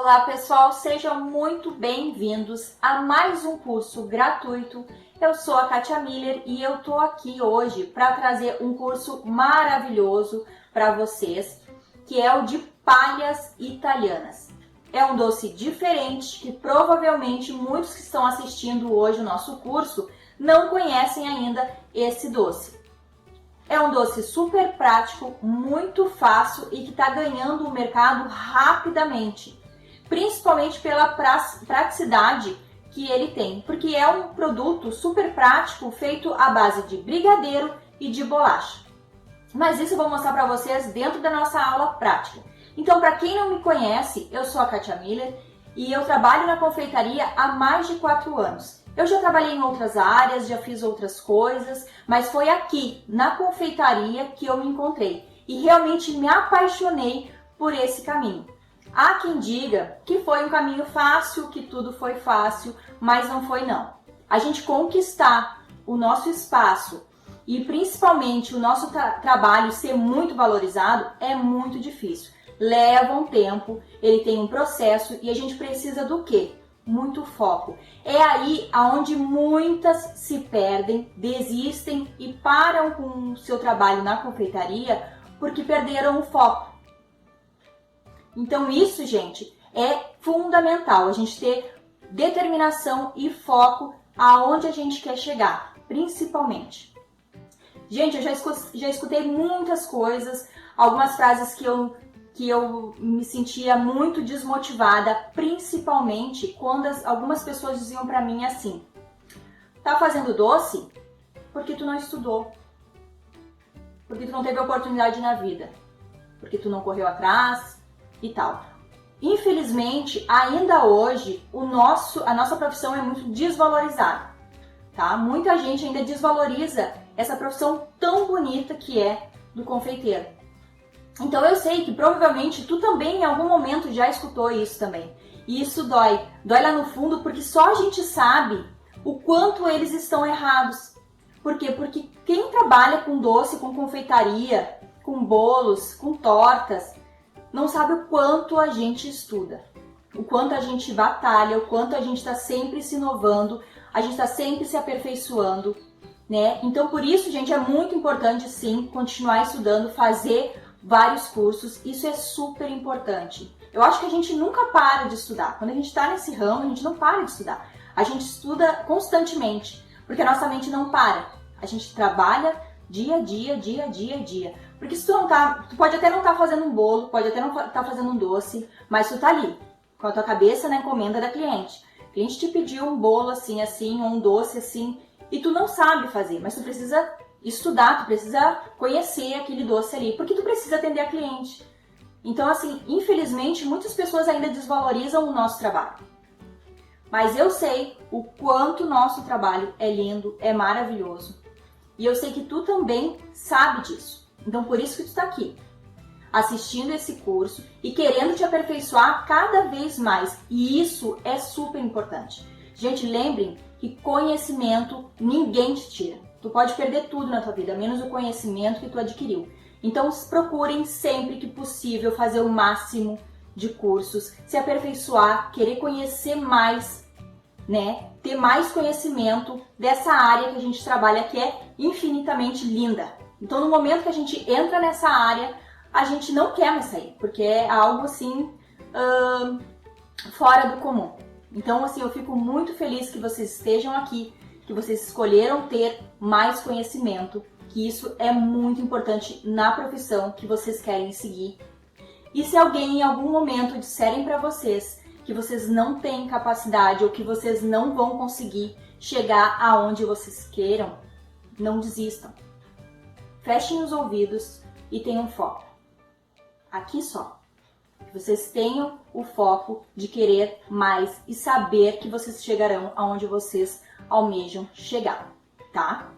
Olá pessoal, sejam muito bem-vindos a mais um curso gratuito. Eu sou a Kátia Miller e eu tô aqui hoje para trazer um curso maravilhoso para vocês, que é o de palhas italianas. É um doce diferente que provavelmente muitos que estão assistindo hoje o nosso curso não conhecem ainda esse doce. É um doce super prático, muito fácil e que está ganhando o mercado rapidamente, principalmente pela praticidade que ele tem, porque é um produto super prático feito à base de brigadeiro e de bolacha. Mas isso eu vou mostrar para vocês dentro da nossa aula prática. Então, para quem não me conhece, eu sou a Kátia Miller e eu trabalho na confeitaria há mais de 4 anos. Eu já trabalhei em outras áreas, já fiz outras coisas, mas foi aqui, na confeitaria, que eu me encontrei e realmente me apaixonei por esse caminho. Há quem diga que foi um caminho fácil, que tudo foi fácil, mas não foi não. A gente conquistar o nosso espaço e principalmente o nosso trabalho ser muito valorizado é muito difícil. Leva um tempo, ele tem um processo e a gente precisa do quê? Muito foco. É aí aonde muitas se perdem, desistem e param com o seu trabalho na confeitaria porque perderam o foco. Então isso, gente, é fundamental, a gente ter determinação e foco aonde a gente quer chegar, principalmente. Gente, eu já escutei muitas coisas, algumas frases que eu me sentia muito desmotivada, principalmente quando algumas pessoas diziam pra mim assim: tá fazendo doce porque tu não estudou, porque tu não teve oportunidade na vida, porque tu não correu atrás e tal. Infelizmente, ainda hoje, a nossa profissão é muito desvalorizada, tá? Muita gente ainda desvaloriza essa profissão tão bonita que é do confeiteiro. Então eu sei que provavelmente tu também em algum momento já escutou isso também. E isso dói lá no fundo, porque só a gente sabe o quanto eles estão errados. Por quê? Porque quem trabalha com doce, com confeitaria, com bolos, com tortas, não sabe o quanto a gente estuda, o quanto a gente batalha, o quanto a gente está sempre se inovando, a gente está sempre se aperfeiçoando, né? Então, por isso, gente, é muito importante, sim, continuar estudando, fazer vários cursos, isso é super importante. Eu acho que a gente nunca para de estudar. Quando a gente está nesse ramo, a gente não para de estudar. A gente estuda constantemente, porque a nossa mente não para. A gente trabalha dia a dia. Porque se tu pode até não estar fazendo um bolo, pode até não estar fazendo um doce, mas tu tá ali, com a tua cabeça na encomenda da cliente. O cliente te pediu um bolo assim, ou um doce assim, e tu não sabe fazer, mas tu precisa estudar, tu precisa conhecer aquele doce ali, porque tu precisa atender a cliente. Então, assim, infelizmente, muitas pessoas ainda desvalorizam o nosso trabalho. Mas eu sei o quanto o nosso trabalho é lindo, é maravilhoso. E eu sei que tu também sabe disso. Então, por isso que tu está aqui, assistindo esse curso e querendo te aperfeiçoar cada vez mais. E isso é super importante. Gente, lembrem que conhecimento ninguém te tira. Tu pode perder tudo na tua vida, menos o conhecimento que tu adquiriu. Então, procurem sempre que possível fazer o máximo de cursos, se aperfeiçoar, querer conhecer mais, né? Ter mais conhecimento dessa área que a gente trabalha, que é infinitamente linda. Então, no momento que a gente entra nessa área, a gente não quer mais sair, porque é algo assim, fora do comum. Então, assim, eu fico muito feliz que vocês estejam aqui, que vocês escolheram ter mais conhecimento, que isso é muito importante na profissão que vocês querem seguir. E se alguém em algum momento disserem para vocês que vocês não têm capacidade ou que vocês não vão conseguir chegar aonde vocês queiram, não desistam. Fechem os ouvidos e tenham foco. Aqui só. Que vocês tenham o foco de querer mais e saber que vocês chegarão aonde vocês almejam chegar, tá?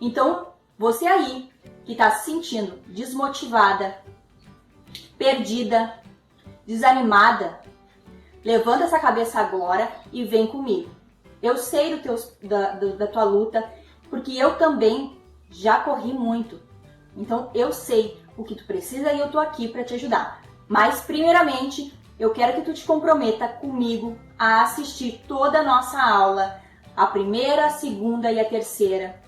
Então, você aí que está se sentindo desmotivada, perdida, desanimada, levanta essa cabeça agora e vem comigo. Eu sei da tua luta, porque eu também já corri muito. Então, eu sei o que tu precisa e eu tô aqui para te ajudar. Mas, primeiramente, eu quero que tu te comprometa comigo a assistir toda a nossa aula, a primeira, a segunda e a terceira,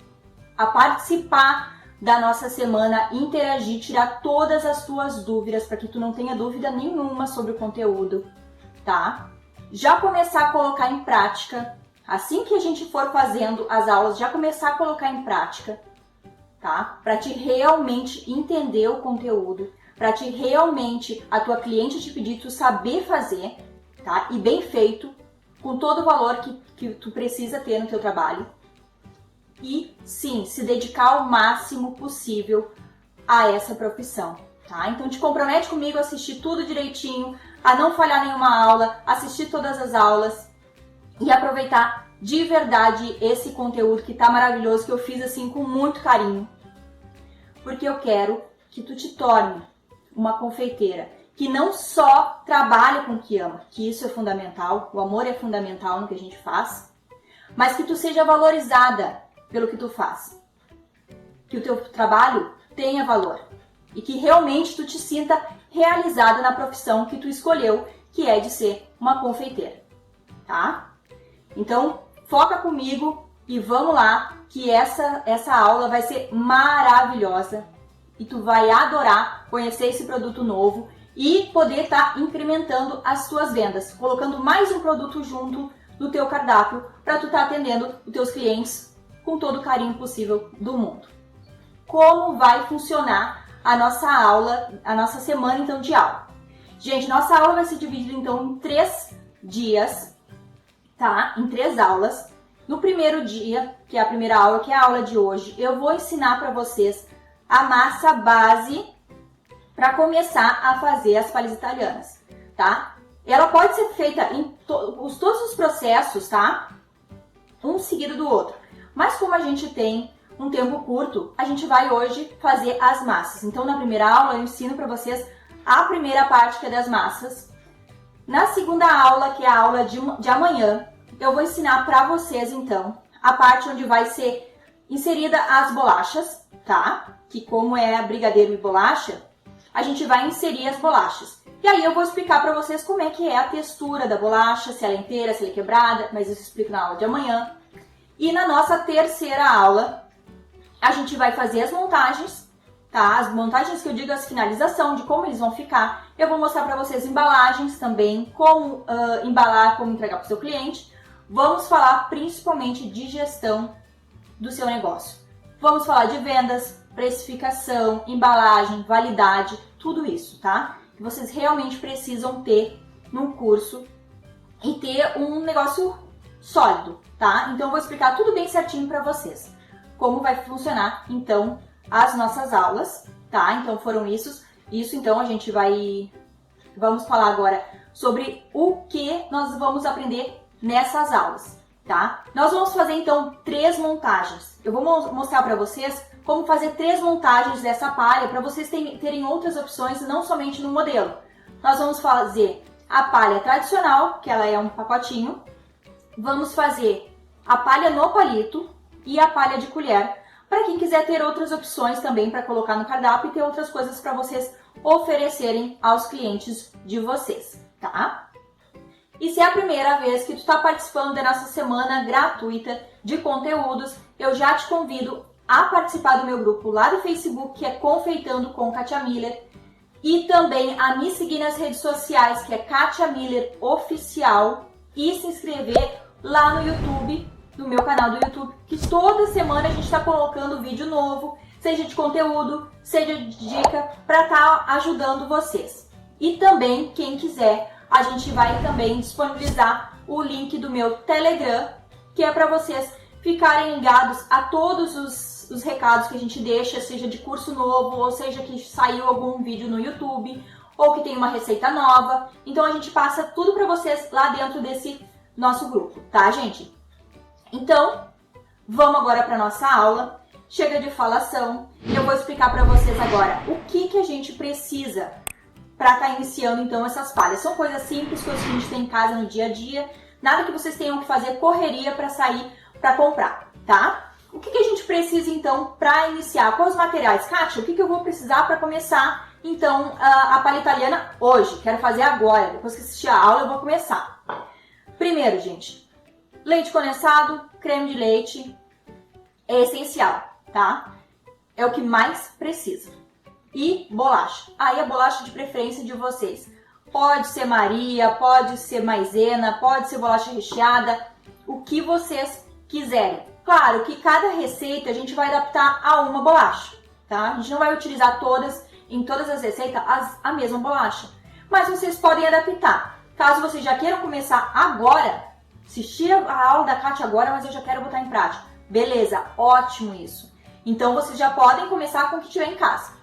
a participar da nossa semana, interagir, tirar todas as tuas dúvidas, para que tu não tenha dúvida nenhuma sobre o conteúdo, tá? Já começar a colocar em prática, assim que a gente for fazendo as aulas, já começar a colocar em prática, tá? Para te realmente entender o conteúdo, para te realmente, a tua cliente te pedir, tu saber fazer, tá? E bem feito, com todo o valor que tu precisa ter no teu trabalho. E sim, se dedicar ao máximo possível a essa profissão, tá? Então te compromete comigo a assistir tudo direitinho, a não falhar nenhuma aula, assistir todas as aulas e aproveitar de verdade esse conteúdo que tá maravilhoso, que eu fiz assim com muito carinho, porque eu quero que tu te torne uma confeiteira que não só trabalha com o que ama, que isso é fundamental, o amor é fundamental no que a gente faz, mas que tu seja valorizada pelo que tu faz, que o teu trabalho tenha valor e que realmente tu te sinta realizada na profissão que tu escolheu, que é de ser uma confeiteira, tá? Então, foca comigo e vamos lá, que essa aula vai ser maravilhosa e tu vai adorar conhecer esse produto novo e poder estar incrementando as tuas vendas, colocando mais um produto junto do teu cardápio para tu estar atendendo os teus clientes com todo o carinho possível do mundo. Como vai funcionar a nossa aula, a nossa semana então de aula? Gente, nossa aula vai ser dividida então em 3 dias, tá? Em 3 aulas. No primeiro dia, que é a primeira aula, que é a aula de hoje, eu vou ensinar para vocês a massa base para começar a fazer as palhas italianas, tá? Ela pode ser feita em todos os processos, tá? Um seguido do outro. Mas como a gente tem um tempo curto, a gente vai hoje fazer as massas. Então, na primeira aula, eu ensino para vocês a primeira parte, que é das massas. Na segunda aula, que é a aula de amanhã, eu vou ensinar para vocês, então, a parte onde vai ser inserida as bolachas, tá? Que como é brigadeiro e bolacha, a gente vai inserir as bolachas. E aí eu vou explicar para vocês como é que é a textura da bolacha, se ela é inteira, se ela é quebrada, mas isso eu explico na aula de amanhã. E na nossa terceira aula, a gente vai fazer as montagens, tá? As montagens que eu digo, as finalização, de como eles vão ficar. Eu vou mostrar para vocês embalagens também, como embalar, como entregar para o seu cliente. Vamos falar principalmente de gestão do seu negócio. Vamos falar de vendas, precificação, embalagem, validade, tudo isso, tá? Que vocês realmente precisam ter num curso e ter um negócio sólido, tá? Então eu vou explicar tudo bem certinho para vocês. Como vai funcionar, então, as nossas aulas, tá? Então foram isso então a gente vamos falar agora sobre o que nós vamos aprender nessas aulas, tá? Nós vamos fazer então 3 montagens. Eu vou mostrar para vocês como fazer 3 montagens dessa palha para vocês terem outras opções, não somente no modelo. Nós vamos fazer a palha tradicional, que ela é um pacotinho. Vamos fazer a palha no palito e a palha de colher, para quem quiser ter outras opções também para colocar no cardápio e ter outras coisas para vocês oferecerem aos clientes de vocês, tá? E se é a primeira vez que tu está participando da nossa semana gratuita de conteúdos, eu já te convido a participar do meu grupo lá do Facebook, que é Confeitando com Kátia Miller, e também a me seguir nas redes sociais, que é Kátia Miller Oficial, e se inscrever lá no YouTube, no meu canal do YouTube, que toda semana a gente está colocando vídeo novo, seja de conteúdo, seja de dica, para estar ajudando vocês. E também, quem quiser, a gente vai também disponibilizar o link do meu Telegram, que é para vocês ficarem ligados a todos os recados que a gente deixa, seja de curso novo, ou seja que saiu algum vídeo no YouTube, ou que tem uma receita nova. Então a gente passa tudo para vocês lá dentro desse nosso grupo, tá, gente? Então, vamos agora para nossa aula. Chega de falação. Eu vou explicar para vocês agora o que a gente precisa para estar iniciando então essas palhas. São coisas simples, coisas que a gente tem em casa no dia a dia. Nada que vocês tenham que fazer correria para sair para comprar, tá? O que a gente precisa então para iniciar? Quais os materiais? Kátia, o que eu vou precisar para começar Então, a palha italiana hoje, quero fazer agora, depois que assistir a aula eu vou começar. Primeiro, gente, leite condensado, creme de leite é essencial, tá? É o que mais precisa. E bolacha. Aí a bolacha de preferência de vocês. Pode ser Maria, pode ser maisena, pode ser bolacha recheada, o que vocês quiserem. Claro que cada receita a gente vai adaptar a uma bolacha, tá? A gente não vai utilizar em todas as receitas a mesma bolacha. Mas vocês podem adaptar. Caso vocês já queiram começar agora, assistir a aula da Kátia agora, mas eu já quero botar em prática. Beleza, ótimo isso. Então vocês já podem começar com o que tiver em casa.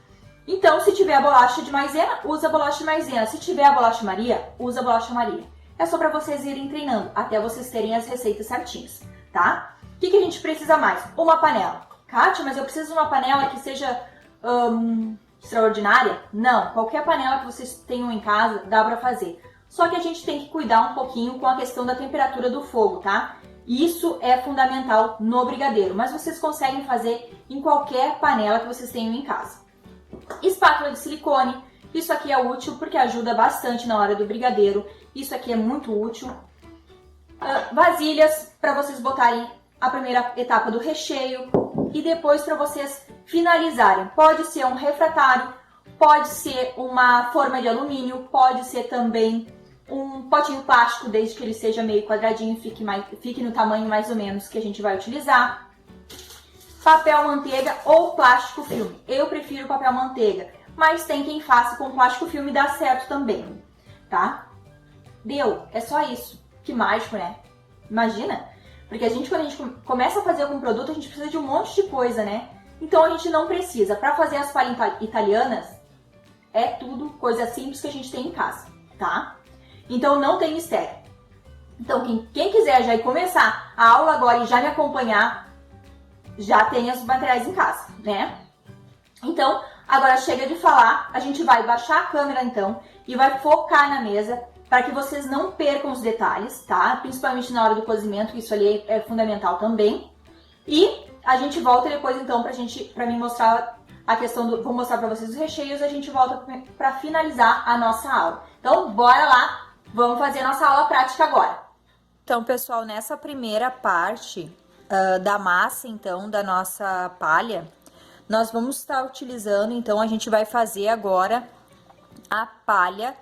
Então, se tiver a bolacha de maisena, usa a bolacha de maisena. Se tiver a bolacha Maria, usa a bolacha Maria. É só para vocês irem treinando, até vocês terem as receitas certinhas, tá? O que a gente precisa mais? Uma panela. Kátia, mas eu preciso de uma panela que seja extraordinária? Não, qualquer panela que vocês tenham em casa dá para fazer. Só que a gente tem que cuidar um pouquinho com a questão da temperatura do fogo, tá? Isso é fundamental no brigadeiro, mas vocês conseguem fazer em qualquer panela que vocês tenham em casa. Espátula de silicone, isso aqui é útil porque ajuda bastante na hora do brigadeiro, isso aqui é muito útil. Vasilhas para vocês botarem a primeira etapa do recheio e depois para vocês finalizarem. Pode ser um refratário, pode ser uma forma de alumínio, pode ser também um potinho plástico, desde que ele seja meio quadradinho, fique no tamanho mais ou menos que a gente vai utilizar. Papel manteiga ou plástico filme. Eu prefiro papel manteiga, mas tem quem faça com plástico filme e dá certo também, tá? Deu, é só isso. Que mágico, né? Imagina? Porque quando a gente começa a fazer algum produto, a gente precisa de um monte de coisa, né? Então a gente não precisa. Para fazer as palhas italianas, é tudo coisa simples que a gente tem em casa, tá? Então não tem mistério. Então quem quiser já ir começar a aula agora e já me acompanhar, já tem os materiais em casa, né? Então, agora chega de falar, a gente vai baixar a câmera então e vai focar na mesa para que vocês não percam os detalhes, tá? Principalmente na hora do cozimento, isso ali é fundamental também. E a gente volta depois então para mim mostrar a questão vou mostrar para vocês os recheios, a gente volta para finalizar a nossa aula. Então, bora lá, vamos fazer a nossa aula prática agora. Então, pessoal, nessa primeira parte da massa, então, da nossa palha, nós vamos estar utilizando, então, a gente vai fazer agora a palha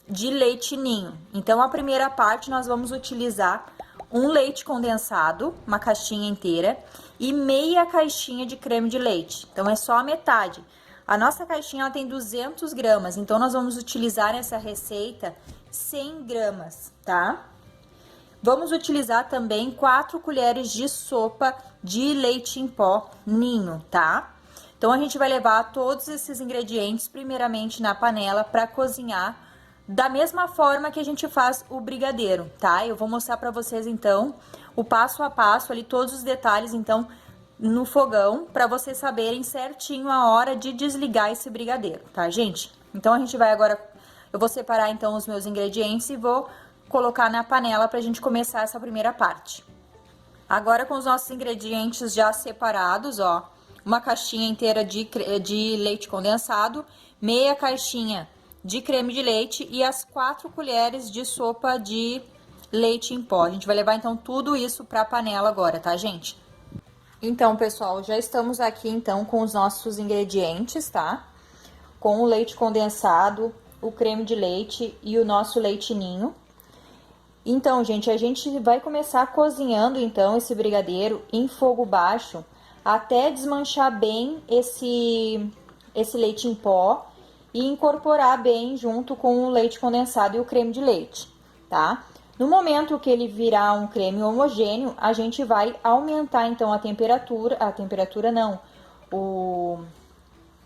de leite ninho. Então, a primeira parte nós vamos utilizar um leite condensado, uma caixinha inteira, e meia caixinha de creme de leite. Então, é só a metade. A nossa caixinha ela tem 200 gramas, então nós vamos utilizar nessa receita 100 gramas, tá? Vamos utilizar também 4 colheres de sopa de leite em pó ninho, tá? Então, a gente vai levar todos esses ingredientes primeiramente na panela para cozinhar da mesma forma que a gente faz o brigadeiro, tá? Eu vou mostrar para vocês, então, o passo a passo ali, todos os detalhes, então, no fogão, para vocês saberem certinho a hora de desligar esse brigadeiro, tá, gente? Então, a gente vai agora, eu vou separar, então, os meus ingredientes e vou colocar na panela pra gente começar essa primeira parte. Agora, com os nossos ingredientes já separados, ó, uma caixinha inteira de leite condensado, meia caixinha de creme de leite e as 4 colheres de sopa de leite em pó. A gente vai levar, então, tudo isso pra panela agora, tá, gente? Então, pessoal, já estamos aqui, então, com os nossos ingredientes, tá? Com o leite condensado, o creme de leite e o nosso leite ninho. Então, gente, a gente vai começar cozinhando, então, esse brigadeiro em fogo baixo até desmanchar bem esse leite em pó e incorporar bem junto com o leite condensado e o creme de leite, tá? No momento que ele virar um creme homogêneo, a gente vai aumentar, então,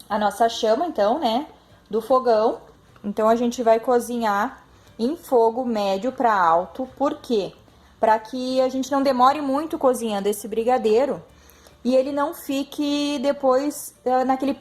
a nossa chama, então, né, do fogão. Então, a gente vai cozinhar em fogo médio para alto, por quê? Para que a gente não demore muito cozinhando esse brigadeiro e ele não fique depois aquele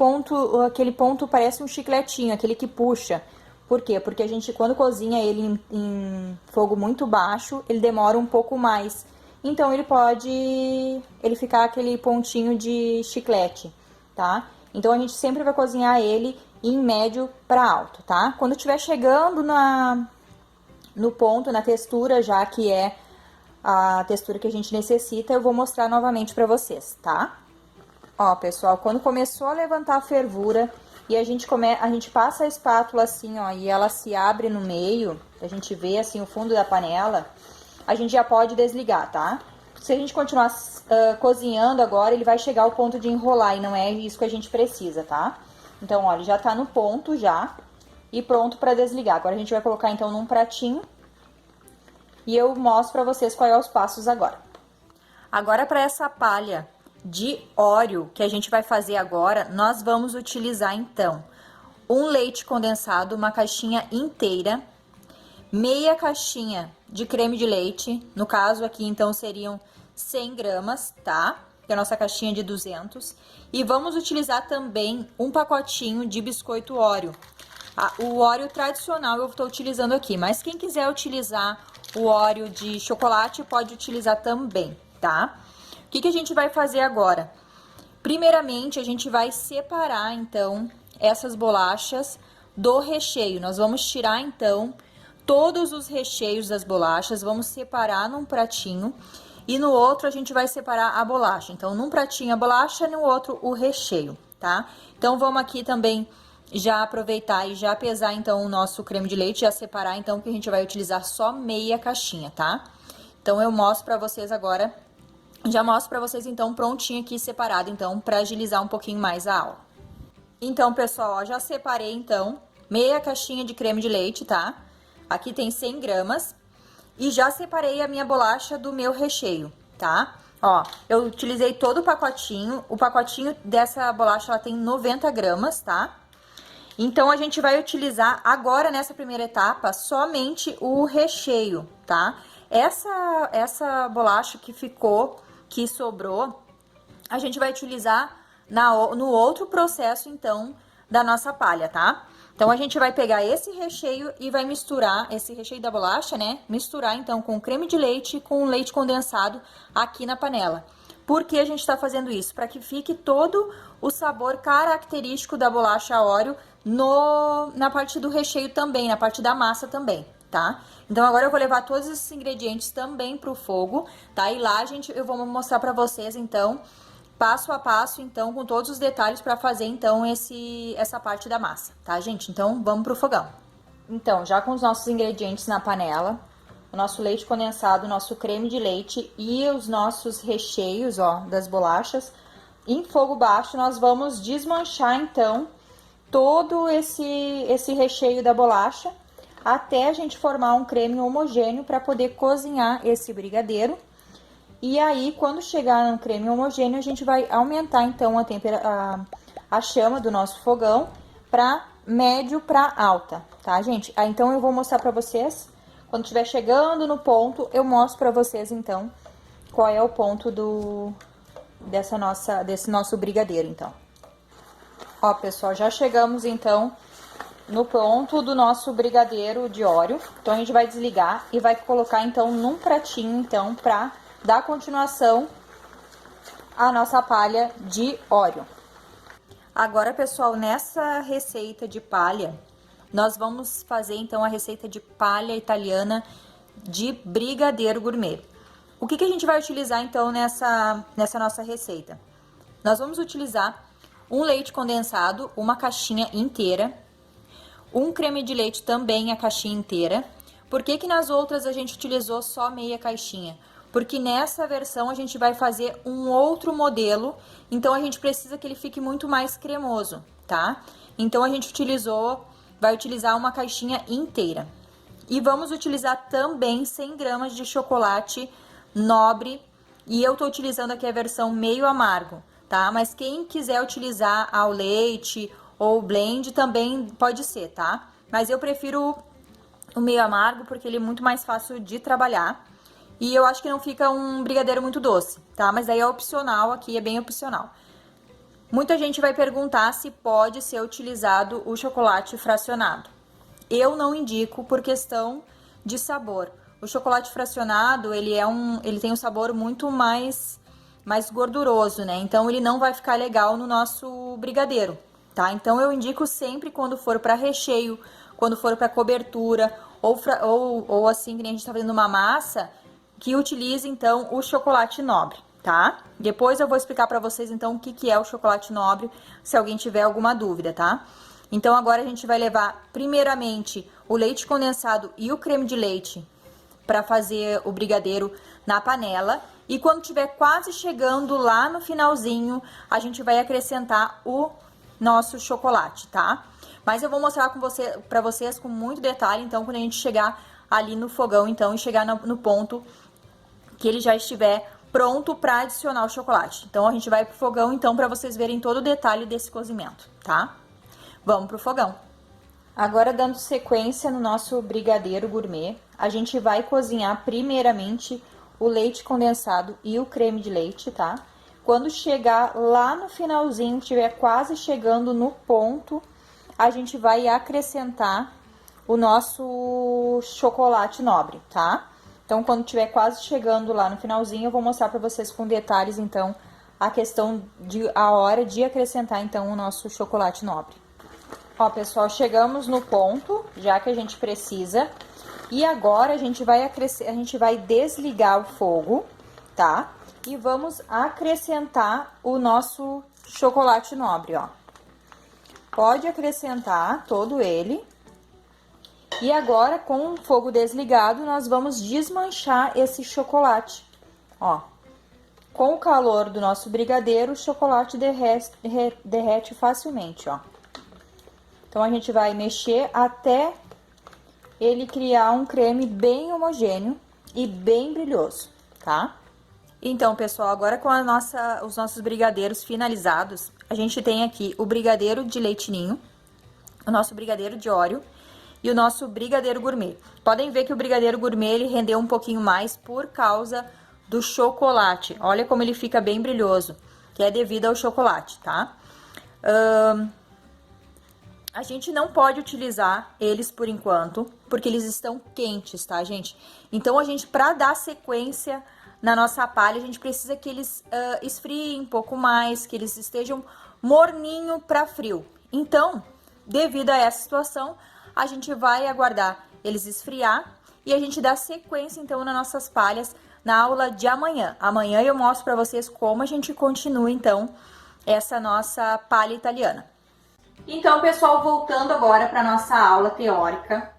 ponto parece um chicletinho, aquele que puxa. Por quê? Porque a gente, quando cozinha ele em fogo muito baixo, ele demora um pouco mais. Então, ele ficar aquele pontinho de chiclete, tá? Então, a gente sempre vai cozinhar ele em médio para alto, tá? Quando estiver chegando no ponto, na textura, já que é a textura que a gente necessita, eu vou mostrar novamente para vocês, tá? Ó, pessoal, quando começou a levantar a fervura e a gente passa a espátula assim, ó, e ela se abre no meio, a gente vê assim o fundo da panela, a gente já pode desligar, tá? Se a gente continuar cozinhando agora, ele vai chegar ao ponto de enrolar e não é isso que a gente precisa, tá? Então, ó, ele já tá no ponto já e pronto para desligar. Agora a gente vai colocar então num pratinho e eu mostro para vocês quais são os passos agora. Agora, para essa palha de óleo que a gente vai fazer agora, nós vamos utilizar então um leite condensado, uma caixinha inteira, meia caixinha de creme de leite, no caso aqui então seriam 100 gramas, tá? Que é a nossa caixinha de 200. E vamos utilizar também um pacotinho de biscoito Oreo. O Oreo tradicional eu estou utilizando aqui, mas quem quiser utilizar o Oreo de chocolate pode utilizar também, tá? O que a gente vai fazer agora? Primeiramente, a gente vai separar, então, essas bolachas do recheio. Nós vamos tirar, então, todos os recheios das bolachas, vamos separar num pratinho e no outro a gente vai separar a bolacha. Então, num pratinho a bolacha e no outro o recheio, tá? Então, vamos aqui também já aproveitar e já pesar, então, o nosso creme de leite, já separar, então, que a gente vai utilizar só meia caixinha, tá? Então, eu mostro pra vocês agora. Já mostro pra vocês, então, prontinho aqui, separado, então, pra agilizar um pouquinho mais a aula. Então, pessoal, ó, já separei, então, meia caixinha de creme de leite, tá? Aqui tem 100 gramas. E já separei a minha bolacha do meu recheio, tá? Ó, eu utilizei todo o pacotinho dessa bolacha, ela tem 90 gramas, tá? Então, a gente vai utilizar agora, nessa primeira etapa, somente o recheio, tá? Essa bolacha que sobrou, a gente vai utilizar no outro processo, então, da nossa palha, tá? Então, a gente vai pegar esse recheio e vai misturar, esse recheio da bolacha, né? Misturar, então, com creme de leite e com leite condensado aqui na panela. Por que a gente tá fazendo isso? Para que fique todo o sabor característico da bolacha Oreo na parte do recheio também, na parte da massa também, tá? Então, agora eu vou levar todos esses ingredientes também pro fogo, tá? E lá, eu vou mostrar pra vocês, então, passo a passo, então, com todos os detalhes para fazer, então, essa parte da massa, tá, gente? Então, vamos pro fogão. Então, já com os nossos ingredientes na panela, o nosso leite condensado, o nosso creme de leite e os nossos recheios, ó, das bolachas, em fogo baixo, nós vamos desmanchar, então, todo esse recheio da bolacha, até a gente formar um creme homogêneo para poder cozinhar esse brigadeiro. E aí, quando chegar no creme homogêneo, a gente vai aumentar, então, a chama do nosso fogão para médio para alta, tá, gente? Então, eu vou mostrar para vocês, quando estiver chegando no ponto, eu mostro para vocês, então, qual é o ponto desse nosso brigadeiro, então. Ó, pessoal, já chegamos, então, no ponto do nosso brigadeiro de Oreo. Então, a gente vai desligar e vai colocar, então, num pratinho, então, pra dar continuação à nossa palha de Oreo. Agora, pessoal, nessa receita de palha, nós vamos fazer, então, a receita de palha italiana de brigadeiro gourmet. O que a gente vai utilizar, então, nessa nossa receita? Nós vamos utilizar um leite condensado, uma caixinha inteira, um creme de leite também, a caixinha inteira. Por que nas outras a gente utilizou só meia caixinha? Porque nessa versão a gente vai fazer um outro modelo, então a gente precisa que ele fique muito mais cremoso, tá? Então a gente vai utilizar uma caixinha inteira. E vamos utilizar também 100 gramas de chocolate nobre, e eu tô utilizando aqui a versão meio amargo, tá? Mas quem quiser utilizar ao leite ou blend também pode ser, tá? Mas eu prefiro o meio amargo porque ele é muito mais fácil de trabalhar. E eu acho que não fica um brigadeiro muito doce, tá? Mas daí é opcional, aqui é bem opcional. Muita gente vai perguntar se pode ser utilizado o chocolate fracionado. Eu não indico por questão de sabor. O chocolate fracionado, ele tem um sabor muito mais gorduroso, né? Então, ele não vai ficar legal no nosso brigadeiro, tá? Então eu indico sempre quando for para recheio, quando for para cobertura, ou assim que nem a gente tá fazendo uma massa, que utilize então o chocolate nobre, tá? Depois eu vou explicar para vocês então o que que é o chocolate nobre, se alguém tiver alguma dúvida, tá? Então agora a gente vai levar primeiramente o leite condensado e o creme de leite para fazer o brigadeiro na panela. E quando tiver quase chegando lá no finalzinho, a gente vai acrescentar o nosso chocolate, tá? Mas eu vou mostrar para vocês com muito detalhe, então, quando a gente chegar ali no fogão, então, e chegar no ponto que ele já estiver pronto para adicionar o chocolate. Então, a gente vai pro fogão, então, para vocês verem todo o detalhe desse cozimento, tá? Vamos pro fogão. Agora, dando sequência no nosso brigadeiro gourmet, a gente vai cozinhar primeiramente o leite condensado e o creme de leite, tá? Quando chegar lá no finalzinho, estiver quase chegando no ponto, a gente vai acrescentar o nosso chocolate nobre, tá? Então, quando estiver quase chegando lá no finalzinho, eu vou mostrar para vocês com detalhes, então, a hora de acrescentar, então, o nosso chocolate nobre. Ó, pessoal, chegamos no ponto, já que a gente precisa. E agora a gente vai desligar o fogo, tá? E vamos acrescentar o nosso chocolate nobre, ó. Pode acrescentar todo ele. E agora, com o fogo desligado, nós vamos desmanchar esse chocolate, ó. Com o calor do nosso brigadeiro, o chocolate derrete facilmente, ó. Então, a gente vai mexer até ele criar um creme bem homogêneo e bem brilhoso, tá? Então, pessoal, agora com os nossos brigadeiros finalizados, a gente tem aqui o brigadeiro de leite ninho, o nosso brigadeiro de Oreo e o nosso brigadeiro gourmet. Podem ver que o brigadeiro gourmet, ele rendeu um pouquinho mais por causa do chocolate. Olha como ele fica bem brilhoso, que é devido ao chocolate, tá? A gente não pode utilizar eles por enquanto, porque eles estão quentes, tá, gente? Então, pra dar sequência na nossa palha, a gente precisa que eles esfriem um pouco mais, que eles estejam morninho para frio. Então, devido a essa situação, a gente vai aguardar eles esfriar e a gente dá sequência, então, nas nossas palhas na aula de amanhã. Amanhã eu mostro para vocês como a gente continua, então, essa nossa palha italiana. Então, pessoal, voltando agora para nossa aula teórica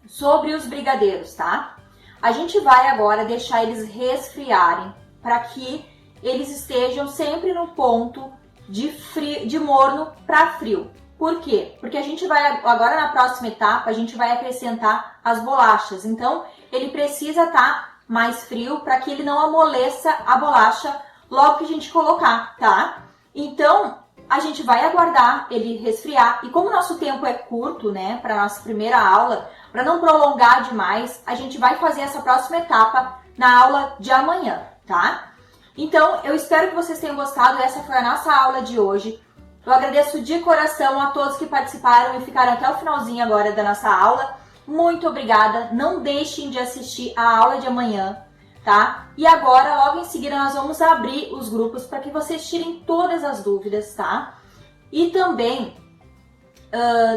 sobre os brigadeiros, tá? A gente vai agora deixar eles resfriarem para que eles estejam sempre no ponto de morno para frio. Por quê? Porque a gente vai, agora na próxima etapa, a gente vai acrescentar as bolachas. Então, ele precisa estar mais frio para que ele não amoleça a bolacha logo que a gente colocar, tá? Então, a gente vai aguardar ele resfriar. E como o nosso tempo é curto, né, para nossa primeira aula, para não prolongar demais, a gente vai fazer essa próxima etapa na aula de amanhã, tá? Então, eu espero que vocês tenham gostado. Essa foi a nossa aula de hoje. Eu agradeço de coração a todos que participaram e ficaram até o finalzinho agora da nossa aula. Muito obrigada. Não deixem de assistir a aula de amanhã, tá? E agora, logo em seguida, nós vamos abrir os grupos para que vocês tirem todas as dúvidas, tá? E também,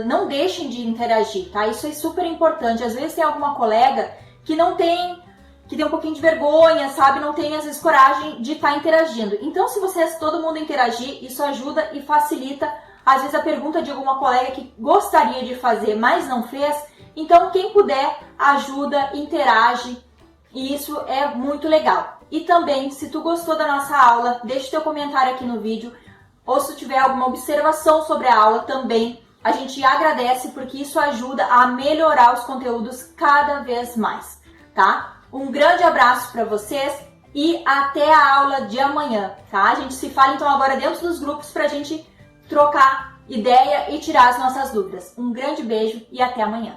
não deixem de interagir, tá? Isso é super importante. Às vezes tem alguma colega que tem um pouquinho de vergonha, sabe? Não tem, às vezes, coragem de estar interagindo. Então, se todo mundo interagir, isso ajuda e facilita, às vezes, a pergunta de alguma colega que gostaria de fazer, mas não fez. Então, quem puder, ajuda, interage. E isso é muito legal. E também, se tu gostou da nossa aula, deixa teu comentário aqui no vídeo. Ou se tu tiver alguma observação sobre a aula também, a gente agradece, porque isso ajuda a melhorar os conteúdos cada vez mais, tá? Um grande abraço para vocês e até a aula de amanhã, tá? A gente se fala então agora dentro dos grupos para a gente trocar ideia e tirar as nossas dúvidas. Um grande beijo e até amanhã.